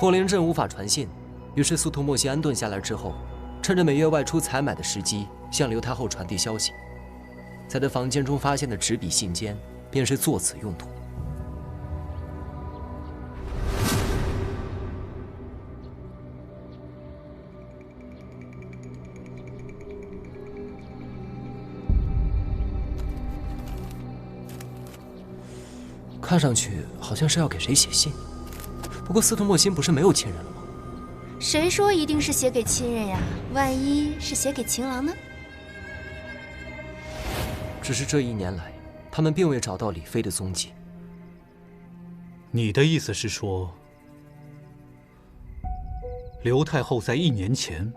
破灵阵无法传信，于是司徒莫心安顿下来之后，趁着每月外出采买的时机，向刘太后传递消息。在他房间中发现的纸笔信笺，便是作此用途。看上去好像是要给谁写信，不过司徒莫心不是没有亲人了吗？谁说一定是写给亲人呀？万一是写给情郎呢？只是这1年来，他们并未找到李妃的踪迹。你的意思是说，刘太后在1年前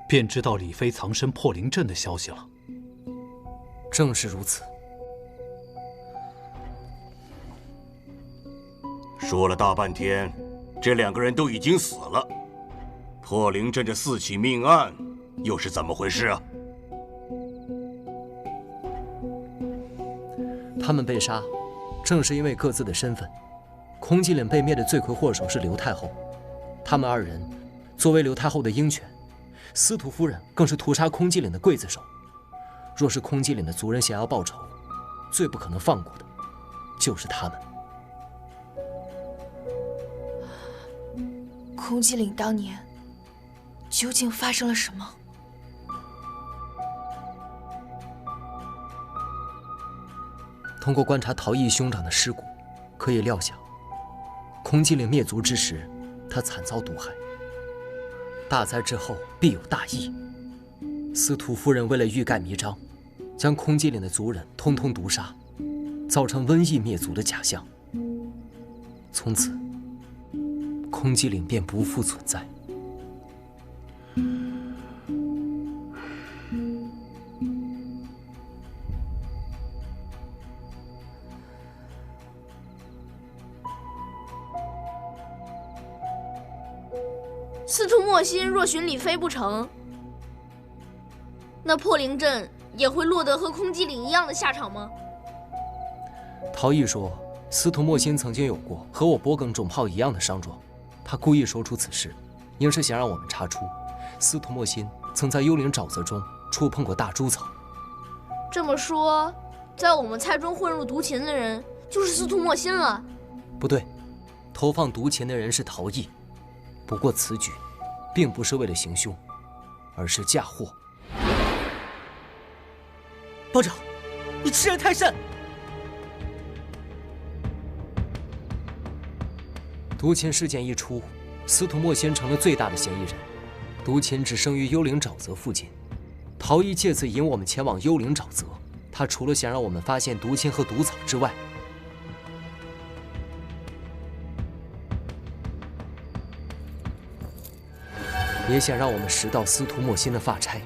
便知道李妃藏身破灵阵的消息了？正是如此。说了大半天，这2个人都已经死了。破灵阵这4起命案，又是怎么回事啊？他们被杀，正是因为各自的身份。空寂岭被灭的罪魁祸首是刘太后，他们2人作为刘太后的鹰犬，司徒夫人更是屠杀空寂岭的刽子手。若是空寂岭的族人想要报仇，最不可能放过的，就是他们。空寂岭当年究竟发生了什么？通过观察陶艺兄长的尸骨，可以料想，空寂岭灭族之时，他惨遭毒害。大灾之后必有大疫。司徒夫人为了欲盖弥彰，将空寂岭的族人通通毒杀，造成瘟疫灭族的假象。从此，空寂岭便不复存在。司徒莫心若寻李妃不成，那破灵阵也会落得和空寂岭一样的下场吗？陶艺说，司徒莫心曾经有过和我脖梗肿泡一样的伤状，他故意说出此事，应是想让我们查出司徒莫心曾在幽灵沼泽中触碰过大猪草。这么说，在我们猜中混入毒禽的人就是司徒莫心了？不对，投放毒禽的人是陶艺，不过此举并不是为了行凶，而是嫁祸。帮长，你欺人太甚！毒禽事件一出，司徒莫心成了最大的嫌疑人。毒禽只生于幽灵沼泽附近，陶艺借此引我们前往幽灵沼泽。他除了想让我们发现毒禽和毒草之外，也想让我们拾到司徒莫心的发钗，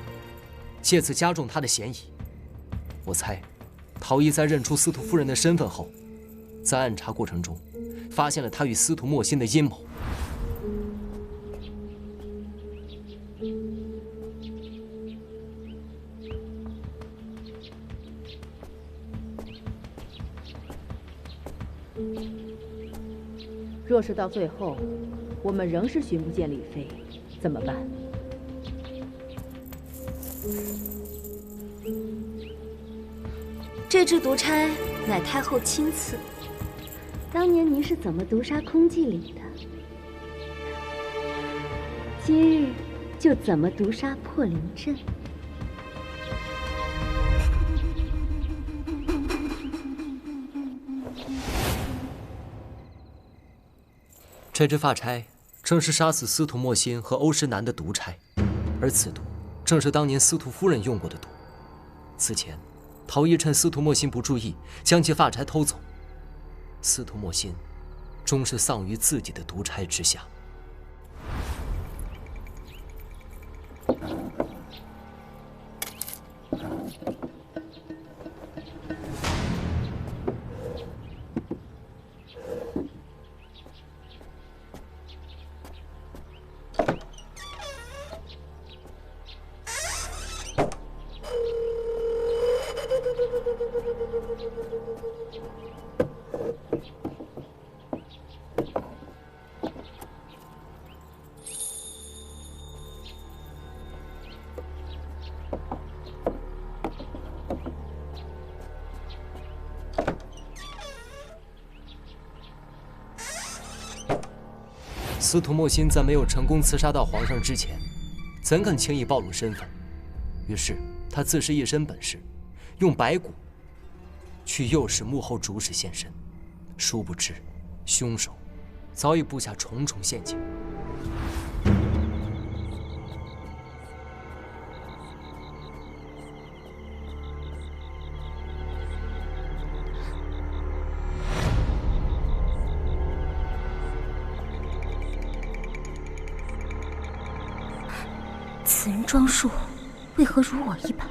借此加重他的嫌疑。我猜，陶艺在认出司徒夫人的身份后，在暗查过程中，发现了他与司徒莫心的阴谋。若是到最后，我们仍是寻不见李妃，怎么办？这支毒钗乃太后亲赐。当年您是怎么毒杀空寂岭的？今日就怎么毒杀破灵阵。这支发钗正是杀死司徒莫心和欧石南的毒钗，而此毒正是当年司徒夫人用过的毒。此前，陶艺趁司徒莫心不注意，将其发钗偷走。司徒莫心终是丧于自己的毒钗之下。司徒莫心在没有成功刺杀到皇上之前，怎肯轻易暴露身份？于是他自恃一身本事，用白骨去诱使幕后主使现身。殊不知，凶手早已布下重重陷阱。此人装束为何如我一般？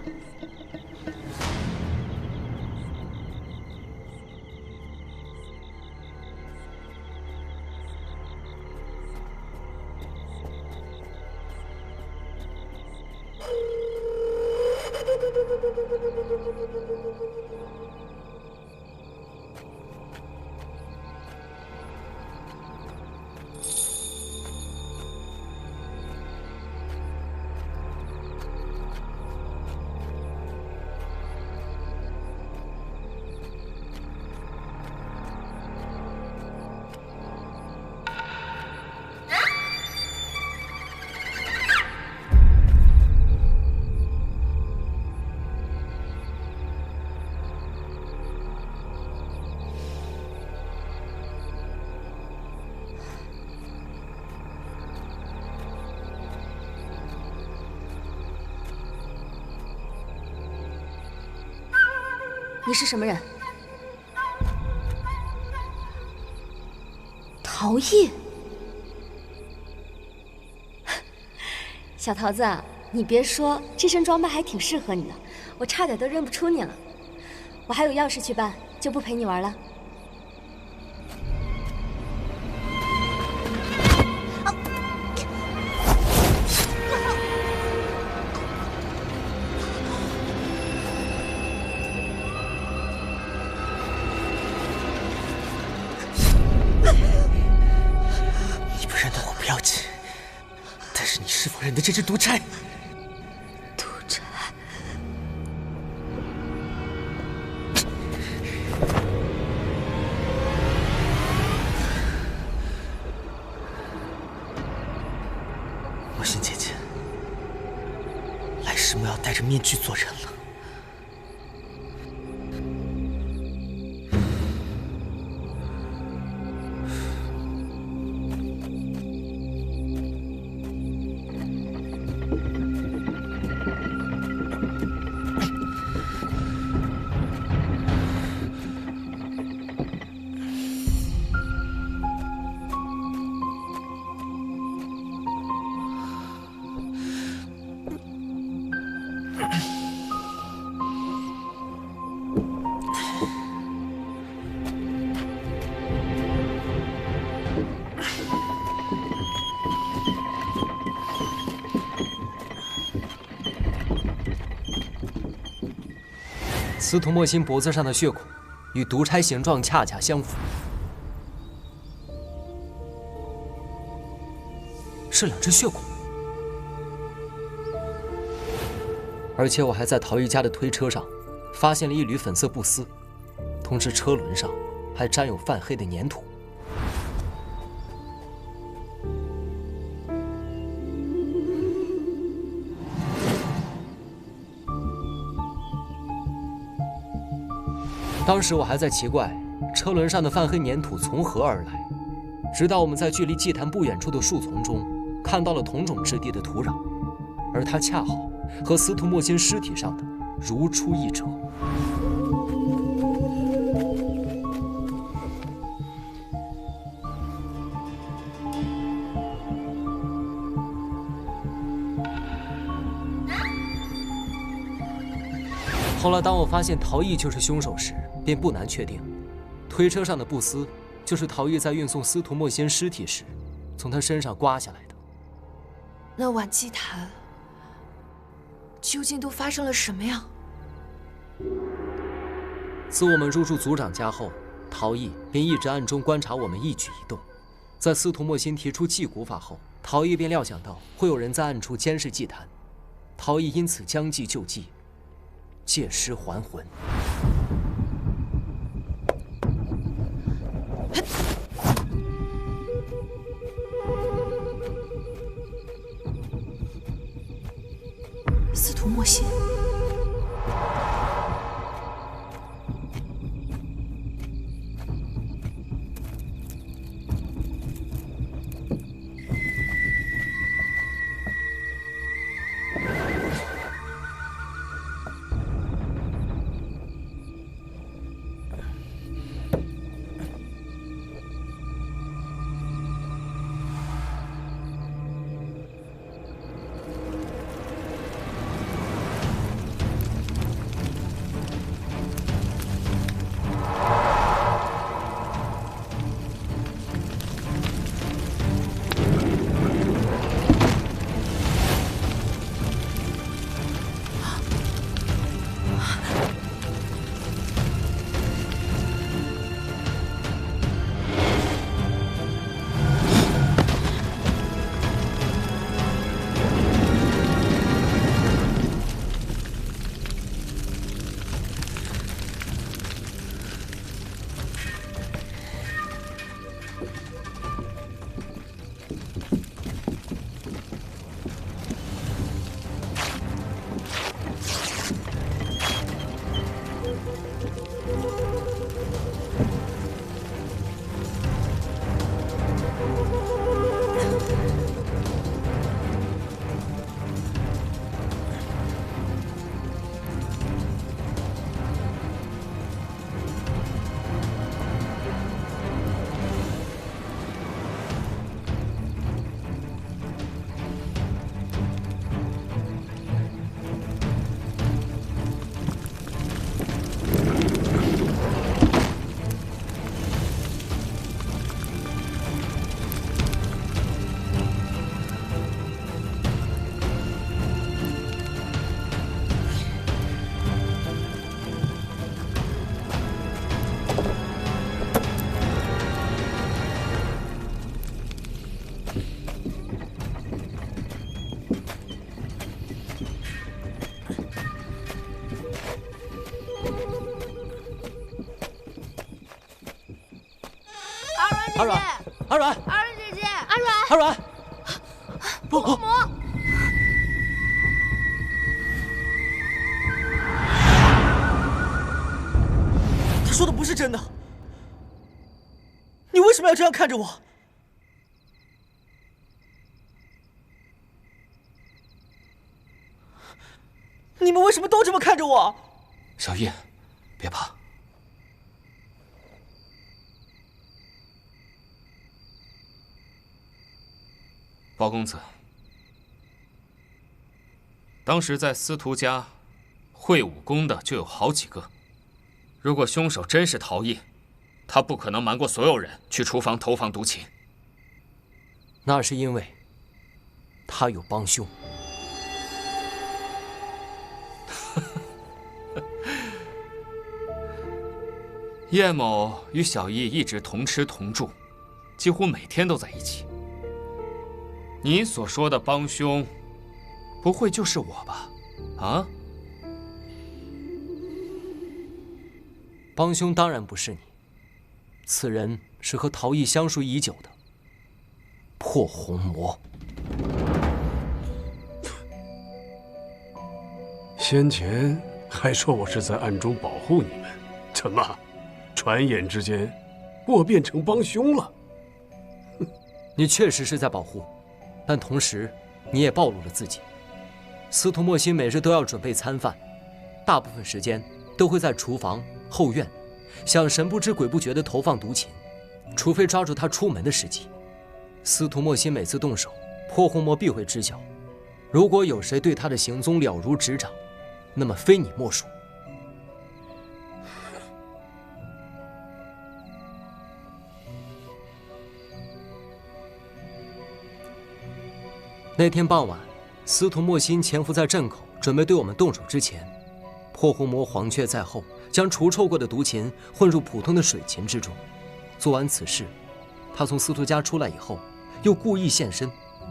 你是什么人？陶艺，小桃子，你别说，这身装扮还挺适合你的，我差点都认不出你了。我还有要事去办，就不陪你玩了。人的这只毒钗，毒钗，莫心姐姐，来世莫要戴着面具做人了。司徒莫心脖子上的血孔与毒钗形状恰恰相符，是两只血孔。而且我还在陶艺家的推车上发现了一缕粉色布丝，同时车轮上还沾有泛黑的粘土。当时我还在奇怪车轮上的泛黑粘土从何而来，直到我们在距离祭坛不远处的树丛中看到了同种质地的土壤，而它恰好和司徒莫心尸体上的如出一辙。后来，当我发现陶艺就是凶手时，便不难确定，推车上的布丝就是陶艺在运送司徒莫仙尸体时从他身上刮下来的。那晚祭坛究竟都发生了什么呀？自我们入住族长家后，陶艺便一直暗中观察我们一举一动。在司徒莫心提出祭蛊法后，陶艺便料想到会有人在暗处监视祭坛，陶艺因此将计就计，借尸还魂。徒莫心。阿软，阿软，阿软姐姐，阿软，阿软，破红魔，他说的不是真的，你为什么要这样看着我？你们为什么都这么看着我？小叶，别怕。包公子，当时在司徒家会武功的就有好几个。如果凶手真是陶艺，他不可能瞒过所有人去厨房投放毒芹。那是因为他有帮凶。叶某与小易一直同吃同住，几乎每天都在一起。你所说的帮凶，不会就是我吧？啊？帮凶当然不是你，此人是和陶艺相熟已久的破红魔。先前还说我是在暗中保护你们，怎么，转眼之间，我变成帮凶了？你确实是在保护，但同时你也暴露了自己。司徒莫心每日都要准备餐饭，大部分时间都会在厨房后院，想神不知鬼不觉地投放毒芹，除非抓住他出门的时机。司徒莫心每次动手，破红魔必会知晓。如果有谁对他的行踪了如指掌，那么非你莫属。那天傍晚，司徒莫心潜伏在镇口，准备对我们动手之前，破红魔黄雀在后，将除臭过的毒芹混入普通的水芹之中。做完此事，他从司徒家出来以后，又故意现身，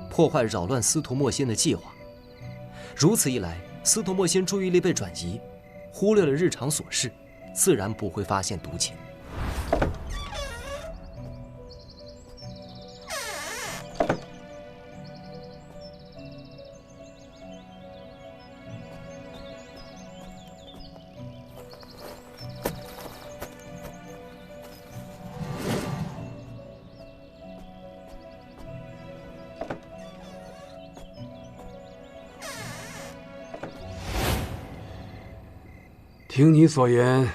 破坏扰乱司徒莫心的计划。如此一来，司徒莫心注意力被转移，忽略了日常琐事，自然不会发现毒芹。听你所言，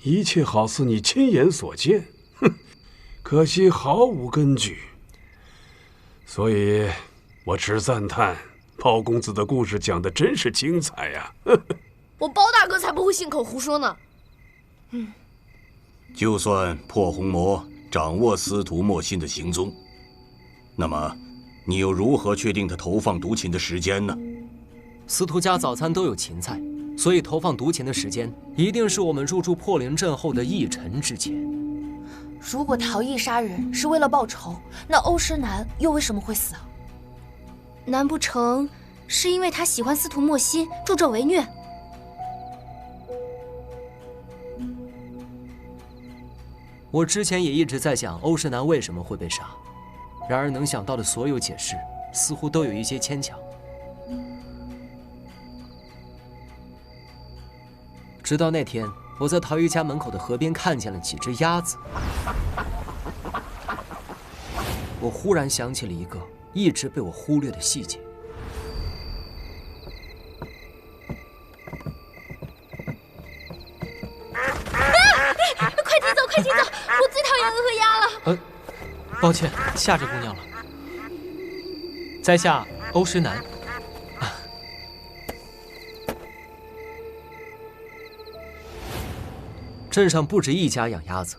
一切好似你亲眼所见，哼，可惜毫无根据。所以，我只赞叹包公子的故事讲得真是精彩呀！我包大哥才不会信口胡说呢。就算破红魔掌握司徒莫心的行踪，那么你又如何确定他投放毒芹的时间呢？司徒家早餐都有芹菜，所以投放毒芹的时间一定是我们入住破灵阵后的1晨之前。如果陶艺杀人是为了报仇，那欧诗南又为什么会死啊？难不成是因为他喜欢司徒莫心，助纣为虐？我之前也一直在想欧诗南为什么会被杀，然而能想到的所有解释似乎都有一些牵强。直到那天，我在陶艺家门口的河边看见了几只鸭子，我忽然想起了一个一直被我忽略的细节。快提走，快提走！我最讨厌鹅和鸭了。抱歉，吓着姑娘了。在下欧诗南。镇上不止一家养鸭子，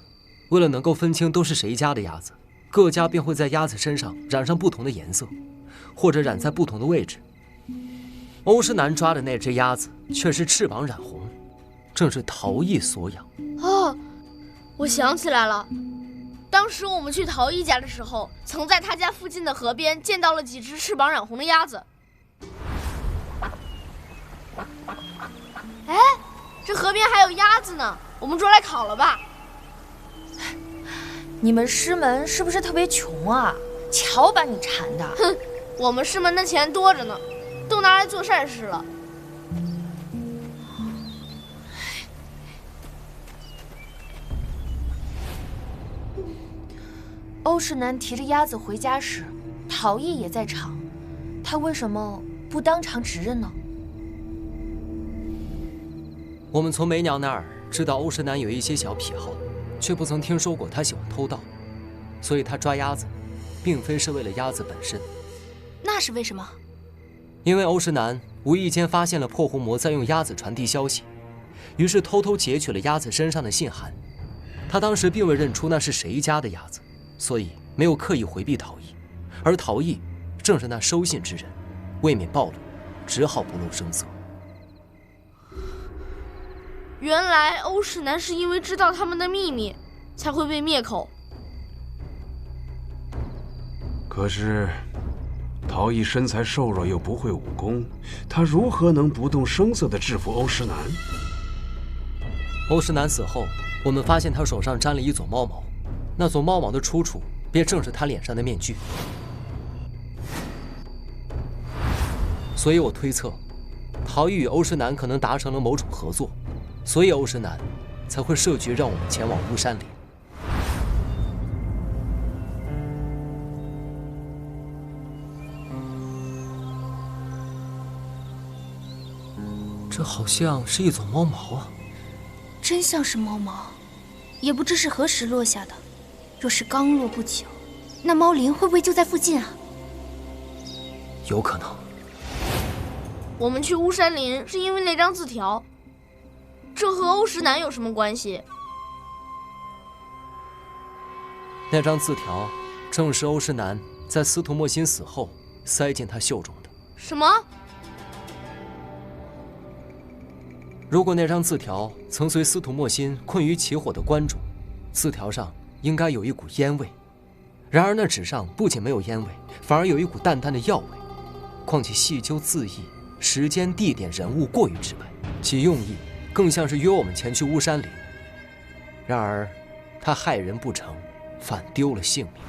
为了能够分清都是谁家的鸭子，各家便会在鸭子身上染上不同的颜色，或者染在不同的位置。欧诗南抓的那只鸭子却是翅膀染红，正是陶艺所养。哦，我想起来了，当时我们去陶艺家的时候，曾在他家附近的河边见到了几只翅膀染红的鸭子。哎，这河边还有鸭子呢，我们捉来烤了吧。你们师门是不是特别穷啊？瞧把你馋的！哼，我们师门的钱多着呢，都拿来做善事了。欧诗南提着鸭子回家时，陶艺也在场，他为什么不当场指认呢？我们从梅娘那儿知道欧诗南有一些小癖好，却不曾听说过他喜欢偷盗，所以他抓鸭子，并非是为了鸭子本身。那是为什么？因为欧诗南无意间发现了破红魔在用鸭子传递消息，于是偷偷截取了鸭子身上的信函。他当时并未认出那是谁家的鸭子，所以没有刻意回避陶艺，而陶艺正是那收信之人，为免暴露，只好不露声色。原来欧诗南是因为知道他们的秘密，才会被灭口。可是，陶艺身材瘦弱又不会武功，他如何能不动声色地制服欧诗南？欧诗南死后，我们发现他手上沾了一撮猫毛，那撮猫毛的出处便正是他脸上的面具。所以我推测，陶艺与欧诗南可能达成了某种合作，所以欧诗南才会设局让我们前往巫山岭。这好像是一撮猫毛啊！真像是猫毛，也不知是何时落下的。若是刚落不久，那猫灵会不会就在附近啊？有可能。我们去巫山林是因为那张字条，这和欧诗南有什么关系？那张字条正是欧诗南在司徒莫心死后塞进他袖中的。什么？如果那张字条曾随司徒莫心困于起火的棺中，字条上应该有一股烟味。然而那纸上不仅没有烟味，反而有一股淡淡的药味。况且细究字意，时间、地点、人物过于直白，其用意更像是约我们前去巫山岭。然而，他害人不成，反丢了性命。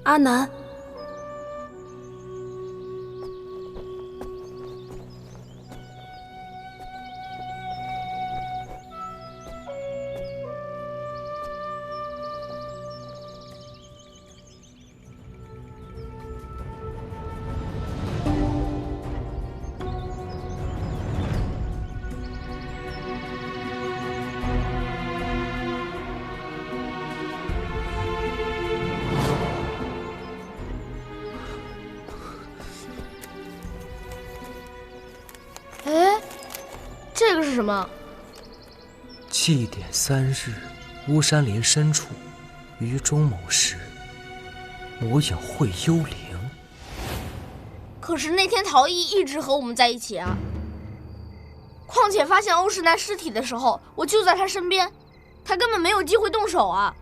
阿南。这个是什么？祭典3日，巫山林深处，于中某时，魔影会幽灵。可是那天陶艺一直和我们在一起啊。况且发现欧石南尸体的时候，我就在他身边，他根本没有机会动手啊。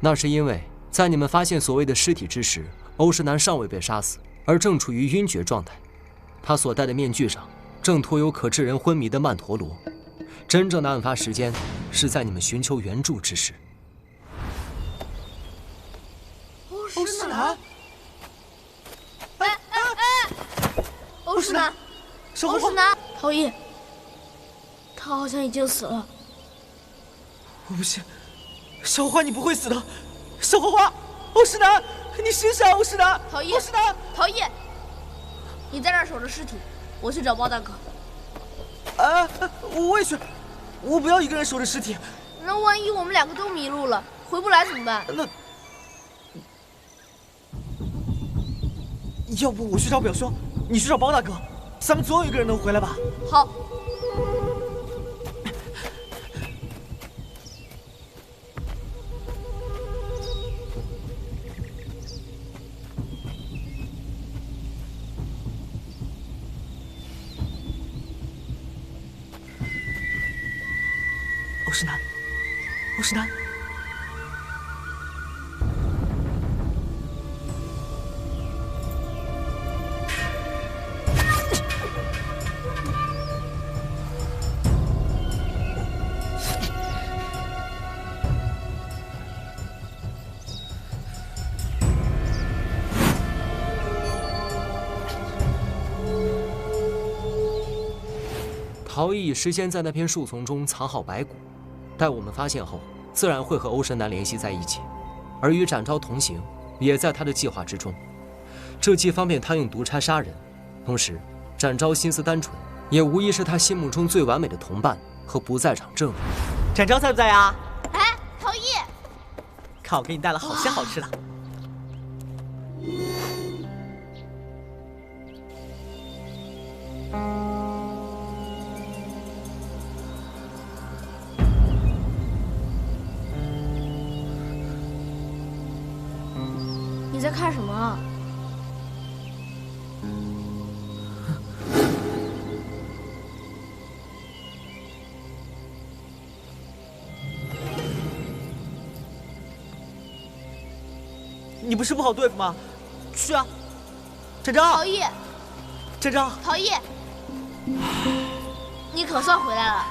那是因为在你们发现所谓的尸体之时，欧石南尚未被杀死，而正处于晕厥状态。他所戴的面具上正涂有可致人昏迷的曼陀罗。真正的案发时间是在你们寻求援助之时。欧石南！欧石南！欧石南！陶艺，他好像已经死了。我不信，小花你不会死的，小花花，欧石南，你醒醒，欧石南！陶艺，欧石南！陶艺，你在这儿守着尸体，我去找包大哥。我也去，我不要一个人守着尸体。那万一我们2个都迷路了，回不来怎么办？那要不我去找表兄，你去找包大哥，咱们总有一个人能回来吧？好。欧石南，欧石南。陶艺事先在那片树丛中藏好白骨，待我们发现后，自然会和欧神南联系在一起，而与展昭同行，也在他的计划之中。这既方便他用毒叉杀人，同时展昭心思单纯，也无疑是他心目中最完美的同伴和不在场证人。展昭在不在呀？哎，陶艺，看我给你带了好些好吃的。你在看什么啊？你不是不好对付吗？去啊，展昭！陶艺，展昭！陶艺，你可算回来了。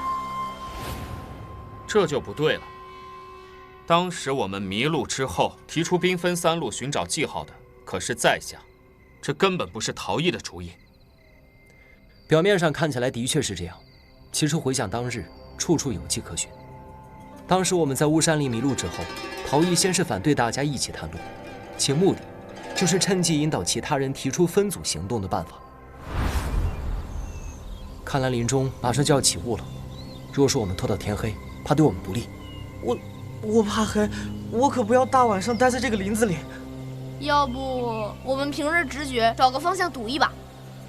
这就不对了。当时我们迷路之后，提出兵分3路寻找记号的可是在下，这根本不是陶艺的主意。表面上看起来的确是这样，其实回想当日，处处有迹可循。当时我们在巫山里迷路之后，陶艺先是反对大家一起探路，其目的就是趁机引导其他人提出分组行动的办法。看来林中马上就要起雾了，若是我们拖到天黑，怕对我们不利。我怕黑，我可不要大晚上待在这个林子里。要不我们凭着直觉找个方向赌一把，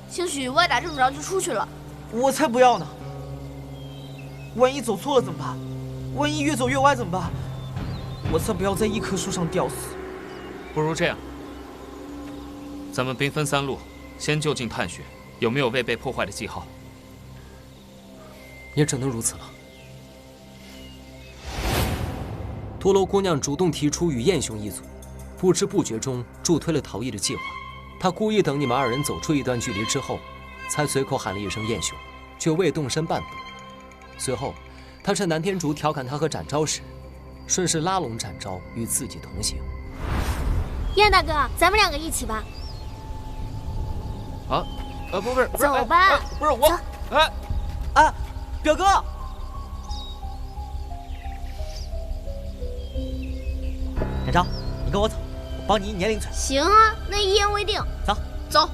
兴许歪打正着就出去了。我才不要呢！万一走错了怎么办？万一越走越歪怎么办？我才不要在一棵树上吊死。不如这样，咱们兵分3路，先就近探寻有没有未被破坏的记号。也只能如此了。陀螺姑娘主动提出与燕兄一组，不知不觉中助推了陶艺的计划。她故意等你们2人走出一段距离之后，才随口喊了一声燕兄，却未动身半步。随后，她趁南天竺调侃她和展昭时，顺势拉拢展昭与自己同行。燕大哥，咱们两个一起吧。啊，不是，走吧，不是我，哎，表哥。展昭，你跟我走，我帮你一言领存。行啊，那一言为定。走，走。